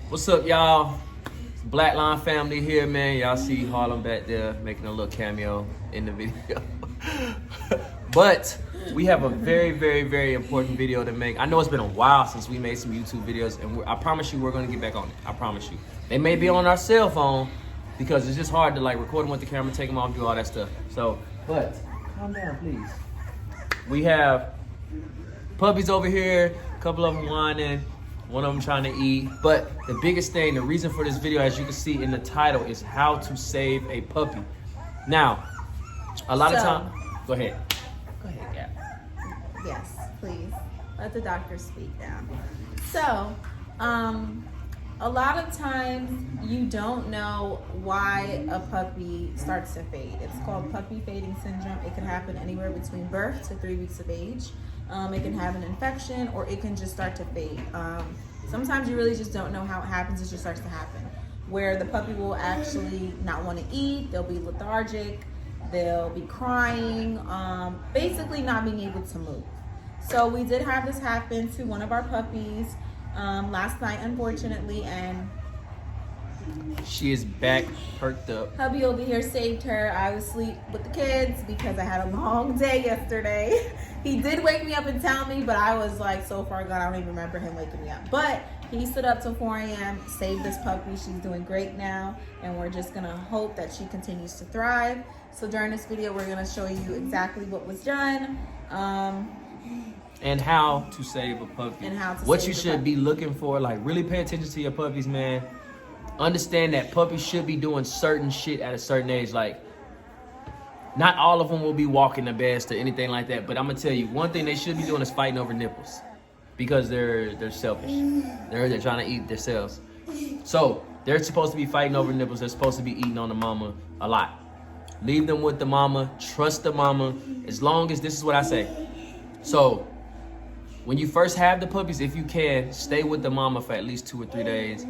What's up, y'all? Blackline family here, man. Y'all see Harlem back there making a little cameo in the video. But we have a very, very, very important video to make. I know it's been a while since we made some YouTube videos, and I promise you we're gonna get back on it. I promise you. They may be on our cell phone because it's just hard to like record them with the camera, take them off, do all that stuff. So, but calm down, please. We have puppies over here, a couple of them whining. One of them trying to eat. But the biggest thing, the reason for this video, as you can see in the title, is how to save a puppy. Now, a lot of time, go ahead. Go ahead, Gab. Yes, please. Let the doctor speak now. So, a lot of times you don't know why a puppy starts to fade. It's called puppy fading syndrome. It can happen anywhere between birth to 3 weeks of age. It can have an infection, or it can just start to fade. Sometimes you really just don't know how it happens. It just starts to happen, where the puppy will actually not want to eat. They'll be lethargic. They'll be crying, basically not being able to move. So we did have this happen to one of our puppies last night, unfortunately, and she is back, perked up. hubby over here saved her. I was asleep with the kids because I had a long day yesterday. He did wake me up and tell me, but I was like so far gone, I don't even remember him waking me up. But he stood up till 4 a.m., saved this puppy. She's doing great now, and we're just gonna hope that she continues to thrive. So during this video, we're gonna show you exactly what was done. And how to save a puppy. And how to what save you the should puppy. be looking for. Like, really pay attention to your puppies, man. Understand that puppies should be doing certain shit at a certain age. Like, not all of them will be walking the best or anything like that. But I'm gonna tell you, one thing they should be doing is fighting over nipples, because they're selfish. They're trying to eat themselves. So they're supposed to be fighting over nipples. They're supposed to be eating on the mama a lot. Leave them with the mama. Trust the mama. As long as, this is what I say. So when you first have the puppies, if you can, stay with the mama for at least 2 or 3 days,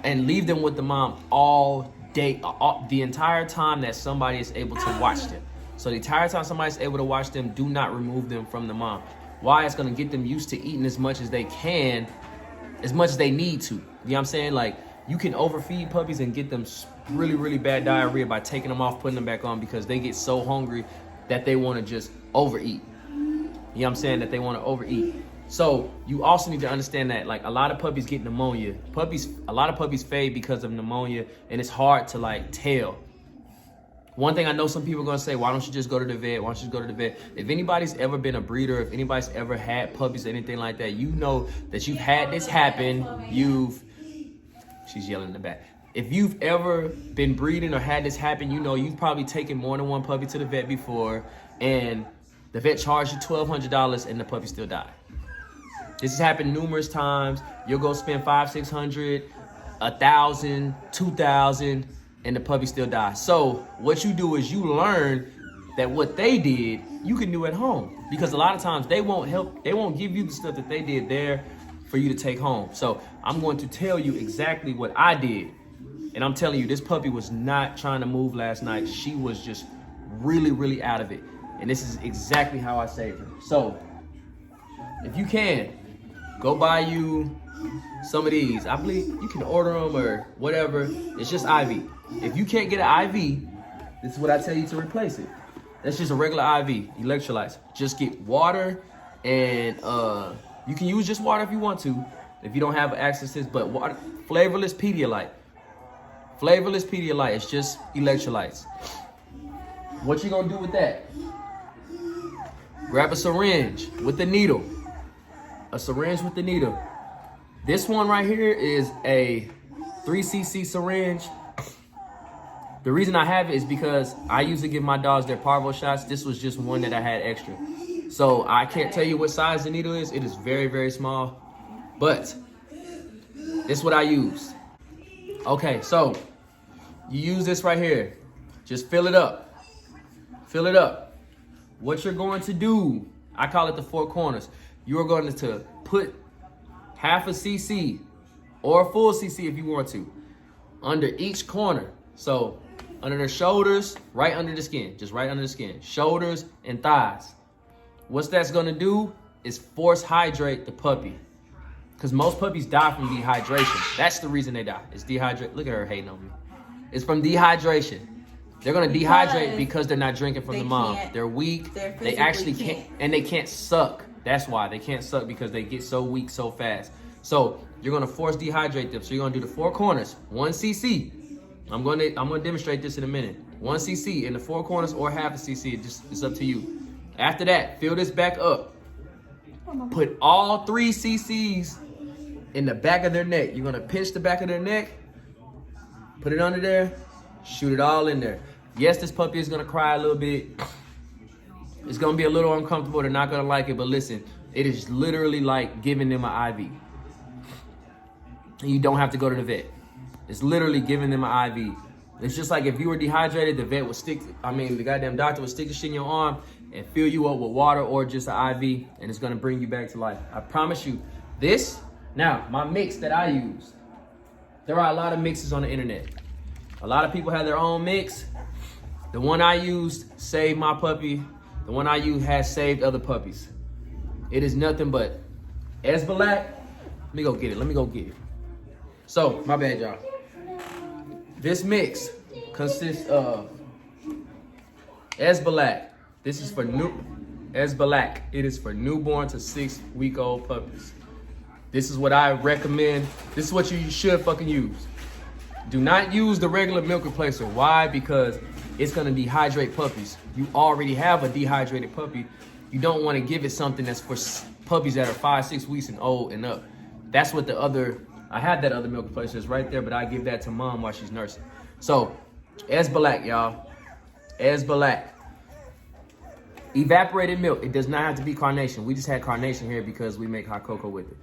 and leave them with the mom all day, the entire time that somebody is able to watch them. So the entire time somebody's able to watch them, do not remove them from the mom. Why? It's gonna get them used to eating as much as they can, as much as they need to. You know what I'm saying? Like, you can overfeed puppies and get them really, really bad diarrhea by taking them off, putting them back on, because they get so hungry that they wanna just overeat. You know what I'm saying? That they wanna overeat. So you also need to understand that, like, a lot of puppies get pneumonia. A lot of puppies fade because of pneumonia, and it's hard to like tell. One thing I know some people are gonna say, why don't you just go to the vet? Why don't you just go to the vet? If anybody's ever been a breeder, if anybody's ever had puppies or anything like that, you know that you've had this happen. She's yelling in the back. If you've ever been breeding or had this happen, you know you've probably taken more than one puppy to the vet before, and the vet charged you $1,200 and the puppy still died. This has happened numerous times. You'll go spend $500, $600, $1,000, $2,000, and the puppy still dies. So what you do is you learn that what they did, you can do at home. Because a lot of times they won't give you the stuff that they did there for you to take home. So I'm going to tell you exactly what I did. And I'm telling you, this puppy was not trying to move last night. She was just really, really out of it. And this is exactly how I saved her. So if you can, go buy you some of these. I believe you can order them or whatever. It's just IV. If you can't get an IV, this is what I tell you to replace it. That's just a regular IV, electrolytes. Just get water, and you can use just water if you want to, if you don't have access to this, but water, flavorless Pedialyte. Flavorless Pedialyte, it's just electrolytes. What you gonna do with that? Grab a syringe with the needle. A syringe with the needle. This one right here is a 3cc syringe. The reason I have it is because I usually give my dogs their parvo shots. This was just one that I had extra. So I can't tell you what size the needle is. It is very, very small. But this is what I use. Okay, so you use this right here. Just fill it up. Fill it up. What you're going to do, I call it the 4 corners. You're going to put half a cc or a full cc if you want to under each corner. So under the shoulders, right under the skin, just right under the skin, shoulders and thighs. What that's gonna do is force hydrate the puppy. Because most puppies die from dehydration. That's the reason they die. It's dehydration. Look at her hating on me. It's from dehydration. They're gonna dehydrate because they're not drinking from the mom. They're weak. They actually can't, and they can't suck. That's why they can't suck, because they get so weak so fast. So you're gonna force dehydrate them. So you're gonna do the 4 corners, 1 cc. I'm gonna demonstrate this in a minute. 1 cc in the 4 corners or half a cc. It's up to you. After that, fill this back up. Put all 3 cc's in the back of their neck. You're gonna pinch the back of their neck, put it under there, shoot it all in there. Yes, this puppy is gonna cry a little bit. It's gonna be a little uncomfortable. They're not gonna like it, but listen, it is literally like giving them an IV. And you don't have to go to the vet. It's literally giving them an IV. It's just like if you were dehydrated, the goddamn doctor would stick the shit in your arm and fill you up with water or just an IV, and it's gonna bring you back to life. I promise you. This, now, my mix that I use, there are a lot of mixes on the internet. A lot of people have their own mix. The one I used saved my puppy. The one I use has saved other puppies. It is nothing but Esbalac. Let me go get it. So, my bad, y'all. This mix consists of Esbalac. This is for Esbalac. It is for newborn to 6-week-old puppies. This is what I recommend. This is what you should fucking use. Do not use the regular milk replacer. Why? Because it's gonna dehydrate puppies. You already have a dehydrated puppy. You don't wanna give it something that's for puppies that are 5-6 weeks and old and up. That's what I had that other milk replacer. It's right there, but I give that to mom while she's nursing. So, Esbalac, y'all. Esbalac. Evaporated milk. It does not have to be carnation. We just had carnation here because we make hot cocoa with it.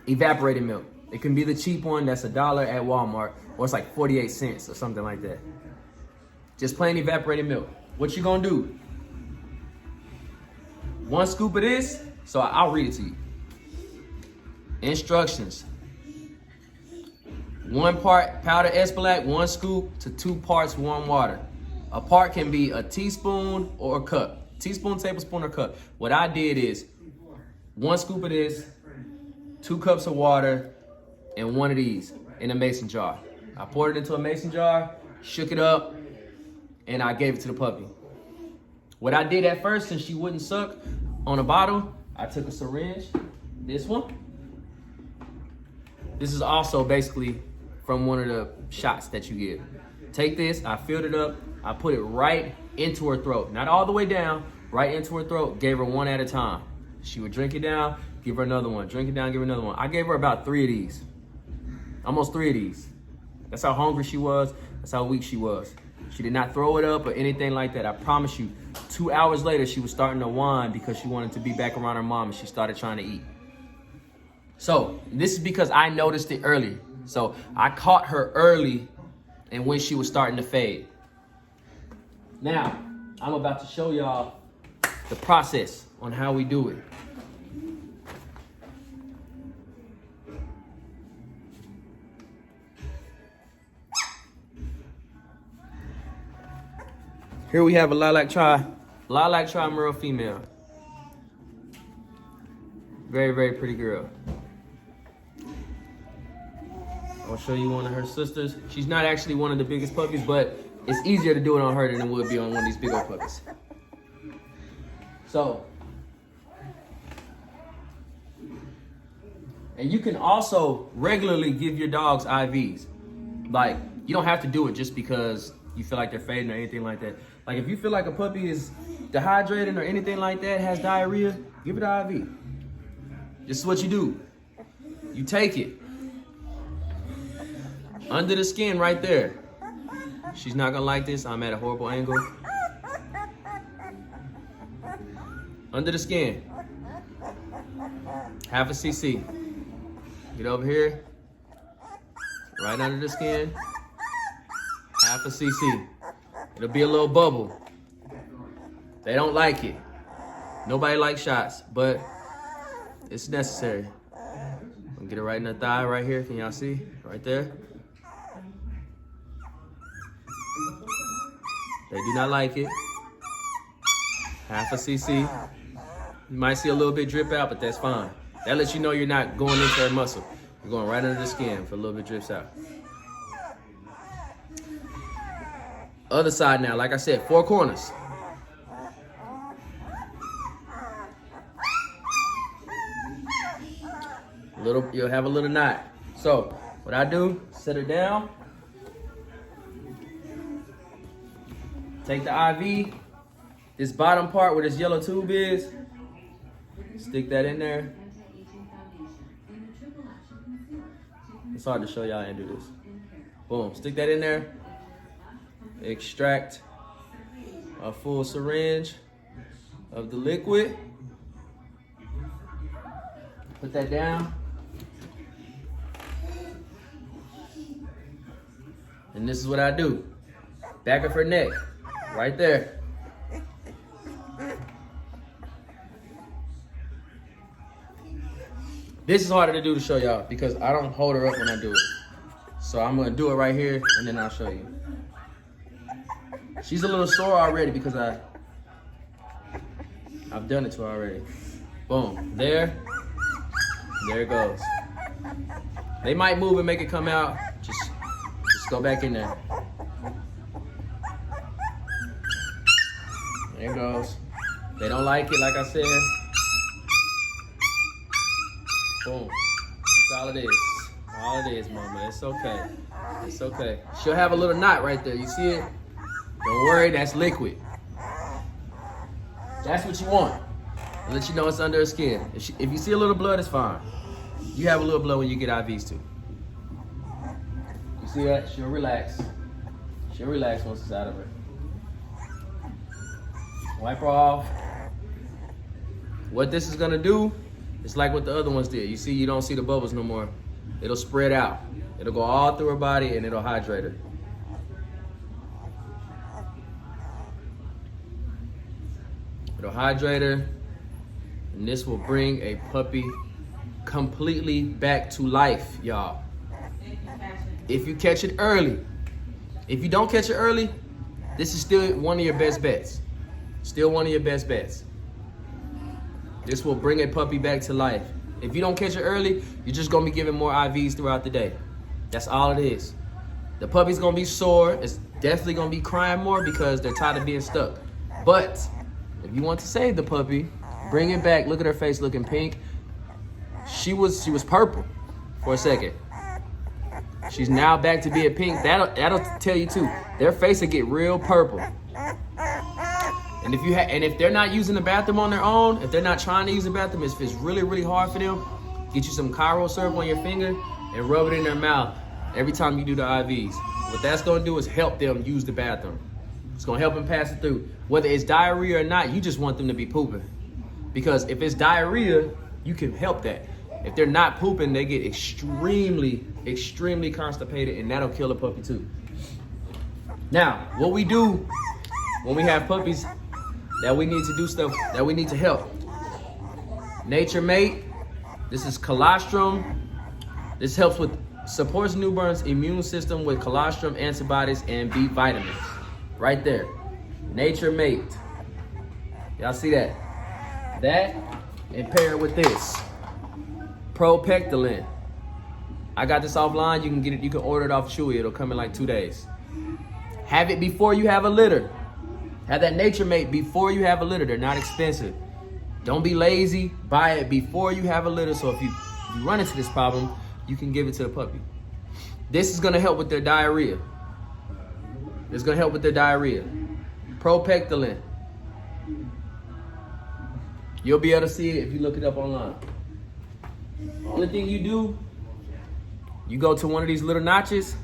Evaporated milk. It can be the cheap one that's $1 at Walmart, or it's like 48 cents or something like that. Just plain evaporated milk. What you gonna do? 1 scoop of this, so I'll read it to you. Instructions. 1 part powdered Esbalac, 1 scoop to 2 parts warm water. A part can be a teaspoon or a cup. Teaspoon, tablespoon, or cup. What I did is 1 scoop of this, 2 cups of water, and 1 of these in a mason jar. I poured it into a mason jar, shook it up, and I gave it to the puppy. What I did at first, since she wouldn't suck on a bottle, I took a syringe, this one. This is also basically from one of the shots that you give. Take this, I filled it up, I put it right into her throat. Not all the way down, right into her throat, gave her 1 at a time. She would drink it down, give her another one, drink it down, give her another one. I gave her about 3 of these, almost 3 of these. That's how hungry she was, that's how weak she was. She did not throw it up or anything like that. I promise you, 2 hours later, she was starting to whine because she wanted to be back around her mom and she started trying to eat. So this is because I noticed it early. So I caught her early and when she was starting to fade. Now, I'm about to show y'all the process on how we do it. Here we have a lilac tri-merle female. Very, very pretty girl. I'll show you one of her sisters. She's not actually one of the biggest puppies, but it's easier to do it on her than it would be on one of these big old puppies. So, and you can also regularly give your dogs IVs. Like, you don't have to do it just because you feel like they're fading or anything like that. Like, if you feel like a puppy is dehydrated or anything like that, has diarrhea, give it an IV. This is what you do. You take it under the skin right there. She's not gonna like this. I'm at a horrible angle. Under the skin. Half a cc. Get over here. Right under the skin. Half a cc. It'll be a little bubble. They don't like it. Nobody likes shots, but it's necessary. I'm gonna get it right in the thigh right here. Can y'all see? Right there. They do not like it. Half a cc. You might see a little bit drip out, but that's fine. That lets you know you're not going into her muscle. You're going right under the skin for a little bit drips out. Other side now, like I said, 4 corners. You'll have a little knot. So what I do, set her down. Take the IV, this bottom part where this yellow tube is, stick that in there. It's hard to show y'all and do this. Boom, stick that in there. Extract a full syringe of the liquid. Put that down. And this is what I do. Back of her neck, right there. This is harder to do to show y'all because I don't hold her up when I do it. So I'm gonna do it right here and then I'll show you. She's a little sore already because I've done it to her already. Boom, there it goes. They might move and make it come out. Just go back in there. There it goes. They don't like it, like I said. Boom. That's all it is. All it is, mama. It's okay. It's okay. She'll have a little knot right there. You see it? Don't worry, that's liquid. That's what you want. I'll let you know it's under her skin. If you see a little blood, it's fine. You have a little blood when you get IVs too. You see that? She'll relax. She'll relax once it's out of her. Wipe her off. What this is gonna do, it's like what the other ones did. You see, you don't see the bubbles no more. It'll spread out. It'll go all through her body and it'll hydrate her. It'll hydrate her, and this will bring a puppy completely back to life, y'all. If you catch it early. If you don't catch it early, this is still one of your best bets. Still one of your best bets. This will bring a puppy back to life. If you don't catch it early, you're just gonna be giving more IVs throughout the day. That's all it is. The puppy's gonna be sore. It's definitely gonna be crying more because they're tired of being stuck. But if you want to save the puppy, bring it back. Look at her face looking pink. She was purple for a second. She's now back to being pink. That'll tell you too. Their face will get real purple. And if they're not using the bathroom on their own, if they're not trying to use the bathroom, if it's really, really hard for them, get you some Cairo syrup on your finger and rub it in their mouth every time you do the IVs. What that's gonna do is help them use the bathroom. It's gonna help them pass it through. Whether it's diarrhea or not, you just want them to be pooping. Because if it's diarrhea, you can help that. If they're not pooping, they get extremely, extremely constipated, and that'll kill a puppy too. Now, what we do when we have puppies that we need to do stuff, that we need to help. Nature Mate, this is colostrum. This helps with, supports newborn's immune system with colostrum, antibodies, and B vitamins. Right there, Nature Mate. Y'all see that? That, and pair it with this. Propectolin. I got this offline. You can get it. You can order it off Chewy. It'll come in like 2 days. Have it before you have a litter. Have that Nature Mate before you have a litter. They're not expensive. Don't be lazy. Buy it before you have a litter. So if you run into this problem, you can give it to the puppy. This is gonna help with their diarrhea. It's gonna help with their diarrhea. Propectolin. You'll be able to see it if you look it up online. Only thing you do, you go to one of these little notches,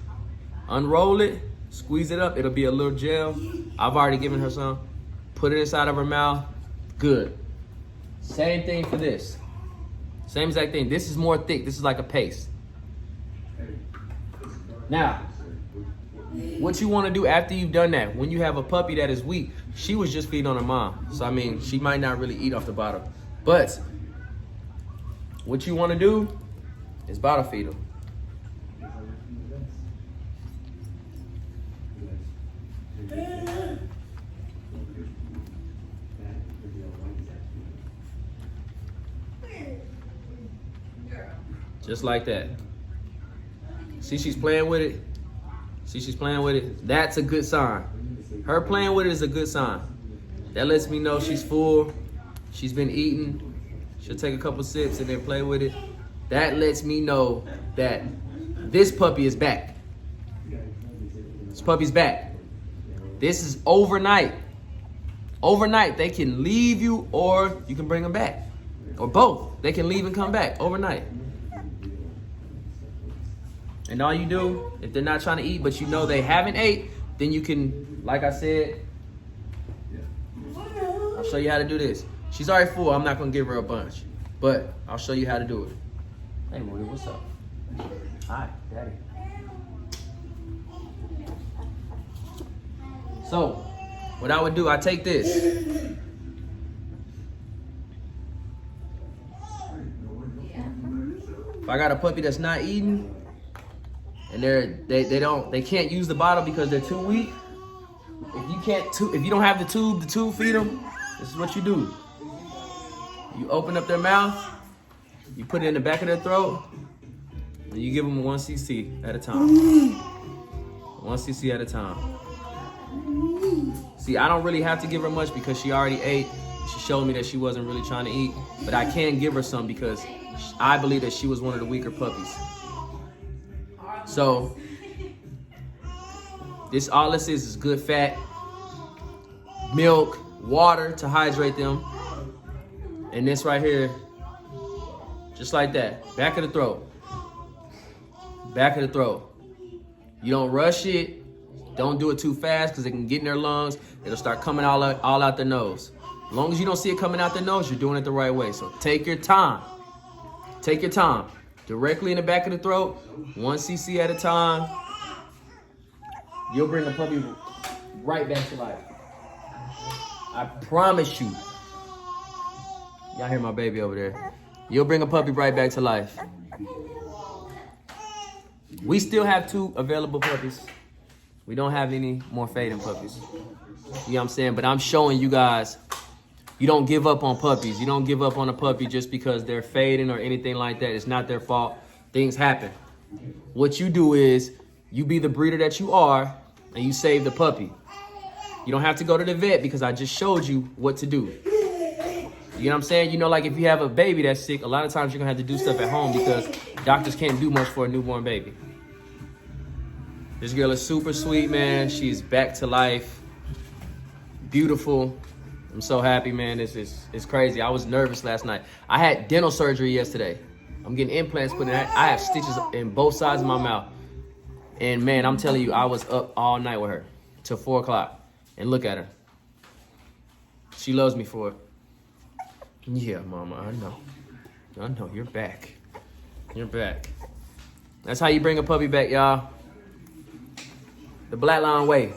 unroll it, squeeze it up. It'll be a little gel. I've already given her some. Put it inside of her mouth. Good. Same thing for this. Same exact thing. This is more thick. This is like a paste. Now, what you want to do after you've done that, when you have a puppy that is weak, she was just feeding on her mom. So, I mean, she might not really eat off the bottom. But what you want to do is bottle feed them. Just like that. See, she's playing with it. See, she's playing with it. That's a good sign. Her playing with it is a good sign. That lets me know she's full. She's been eating. She'll take a couple sips and then play with it. That lets me know that this puppy is back. This puppy's back. This is overnight. Overnight, they can leave you or you can bring them back. Or both. They can leave and come back overnight. And all you do, if they're not trying to eat, but you know they haven't ate, then you can, like I said, I'll show you how to do this. She's already full. I'm not going to give her a bunch. But I'll show you how to do it. Hey, Moody, what's up? Hi, Daddy. So, what I would do, I take this. If I got a puppy that's not eating, and they can't use the bottle because they're too weak. If you don't have the tube feed them. This is what you do. You open up their mouth, you put it in the back of their throat, and you give them 1 cc at a time. 1 cc at a time. See, I don't really have to give her much because she already ate. She showed me that she wasn't really trying to eat, but I can give her some because I believe that she was one of the weaker puppies. So, all this is good fat, milk, water to hydrate them. And this right here, just like that, back of the throat. Back of the throat. You don't rush it. Don't do it too fast because it can get in their lungs. It'll start coming all out their nose. As long as you don't see it coming out their nose, you're doing it the right way. So take your time. Take your time. Directly in the back of the throat, 1 cc at a time. You'll bring the puppy right back to life. I promise you. Y'all hear my baby over there. You'll bring a puppy right back to life. We still have 2 available puppies. We don't have any more fading puppies. You know what I'm saying? But I'm showing you guys, you don't give up on puppies. You don't give up on a puppy just because they're fading or anything like that. It's not their fault. Things happen. What you do is, you be the breeder that you are, and you save the puppy. You don't have to go to the vet because I just showed you what to do. You know what I'm saying? You know, like if you have a baby that's sick, a lot of times you're going to have to do stuff at home because doctors can't do much for a newborn baby. This girl is super sweet, man. She's back to life. Beautiful. I'm so happy, man. It's crazy. I was nervous last night. I had dental surgery yesterday. I'm getting implants put in. I have stitches in both sides of my mouth. And man, I'm telling you, I was up all night with her till 4 o'clock. And look at her. She loves me for it. Yeah, mama, I know. I know, you're back. You're back. That's how you bring a puppy back, y'all. The Blackline way.